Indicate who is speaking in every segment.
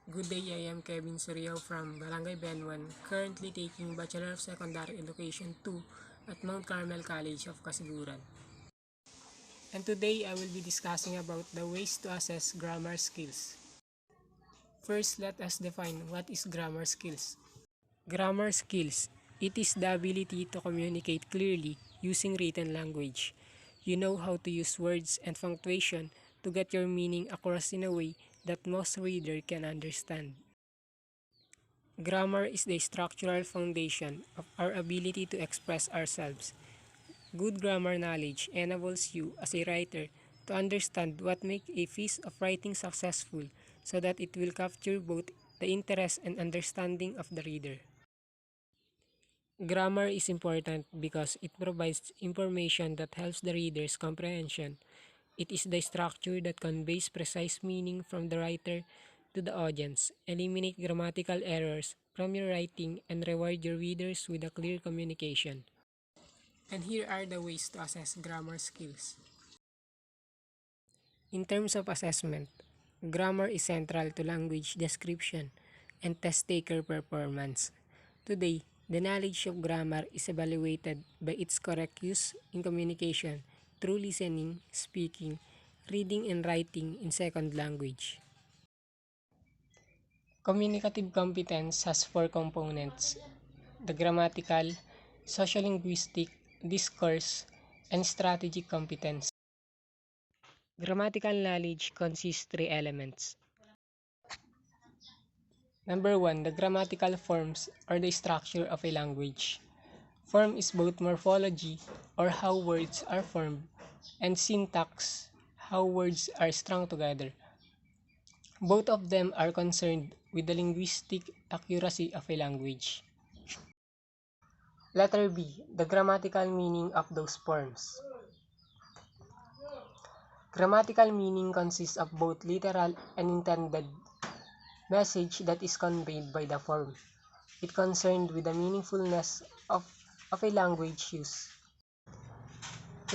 Speaker 1: Good day, I am Kevin Soriao from Barangay Benwan, currently taking Bachelor of Secondary Education 2 at Mount Carmel College of Kasiguran. And today I will be discussing about the ways to assess grammar skills. First, let us define what is grammar skills. Grammar skills. It is the ability to communicate clearly using written language. You know how to use words and punctuation to get your meaning across in a way that most reader can understand. Grammar is the structural foundation of our ability to express ourselves. Good grammar knowledge enables you as a writer to understand what makes a piece of writing successful so that it will capture both the interest and understanding of the reader. Grammar is important because it provides information that helps the reader's comprehension. It is the structure that conveys precise meaning from the writer to the audience, eliminate grammatical errors from your writing, and reward your readers with a clear communication. And here are the ways to assess grammar skills. In terms of assessment, grammar is central to language description and test-taker performance. Today, the knowledge of grammar is evaluated by its correct use in communication through listening, speaking, reading, and writing in second language. Communicative competence has four components: the grammatical, sociolinguistic, discourse, and strategic competence. Grammatical knowledge consists three elements. Number one, the grammatical forms or the structure of a language. Form is both morphology or how words are formed and syntax, how words are strung together. Both of them are concerned with the linguistic accuracy of a language. Letter B, the grammatical meaning of those forms. Grammatical meaning consists of both literal and intended message that is conveyed by the form. It concerned with the meaningfulness of a language use.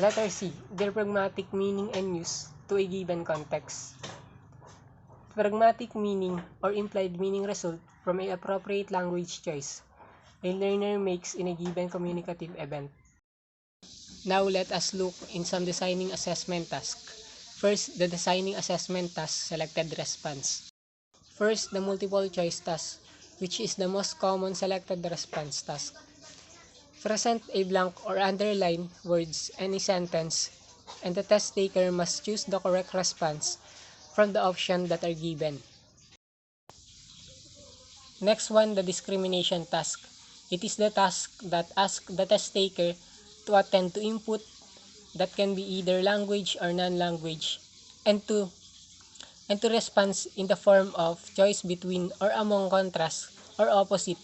Speaker 1: Letter C, their pragmatic meaning and use to a given context. Pragmatic meaning or implied meaning result from an appropriate language choice a learner makes in a given communicative event. Now let us look in some designing assessment tasks. First, the designing assessment task selected response. First, the multiple choice task, which is the most common selected response task. Present a blank or underline words in a sentence, and the test taker must choose the correct response from the options that are given. Next one, the discrimination task. It is the task that asks the test taker to attend to input that can be either language or non-language, and to respond in the form of choice between or among contrast or opposite,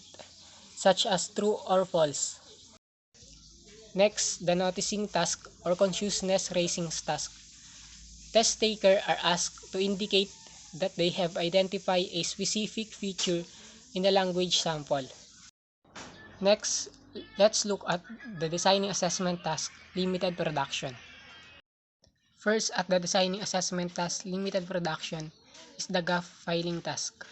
Speaker 1: such as true or false. Next, the noticing task or consciousness raising task. Test takers are asked to indicate that they have identified a specific feature in the language sample. Next, let's look at the designing assessment task, limited production. First, at the designing assessment task, limited production, is the gap filing task.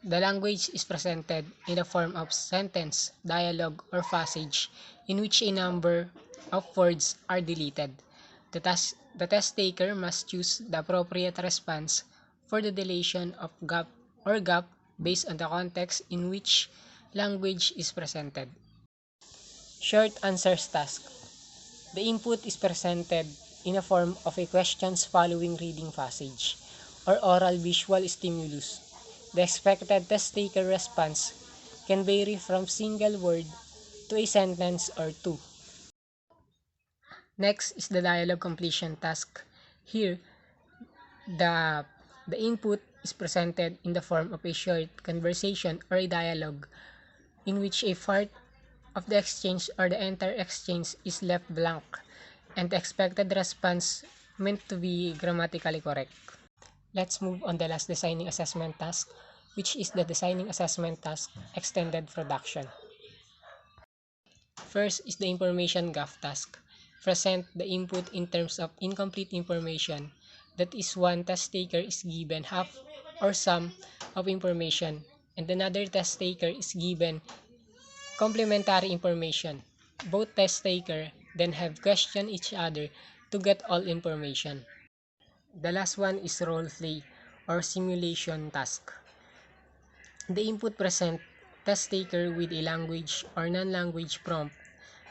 Speaker 1: The language is presented in the form of sentence, dialogue, or passage in which a number of words are deleted. The test taker must choose the appropriate response for the deletion of gap or gap based on the context in which language is presented. Short answers task. The input is presented in a form of a questions following reading passage or oral visual stimulus. The expected test taker response can vary from single word to a sentence or two. Next is the dialogue completion task. Here, the input is presented in the form of a short conversation or a dialogue in which a part of the exchange or the entire exchange is left blank and the expected response meant to be grammatically correct. Let's move on the last designing assessment task, which is the designing assessment task, extended production. First is the information gap task. Present the input in terms of incomplete information. That is, one test taker is given half or sum of information, and another test taker is given complementary information. Both test taker then have questioned each other to get all information. The last one is role play or simulation task. The input present test taker with a language or non-language prompt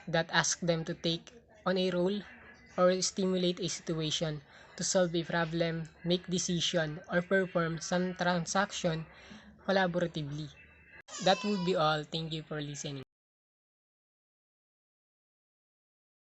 Speaker 1: that asks them to take on a role or stimulate a situation to solve a problem, make decision, or perform some transaction collaboratively. That would be all. Thank you for listening.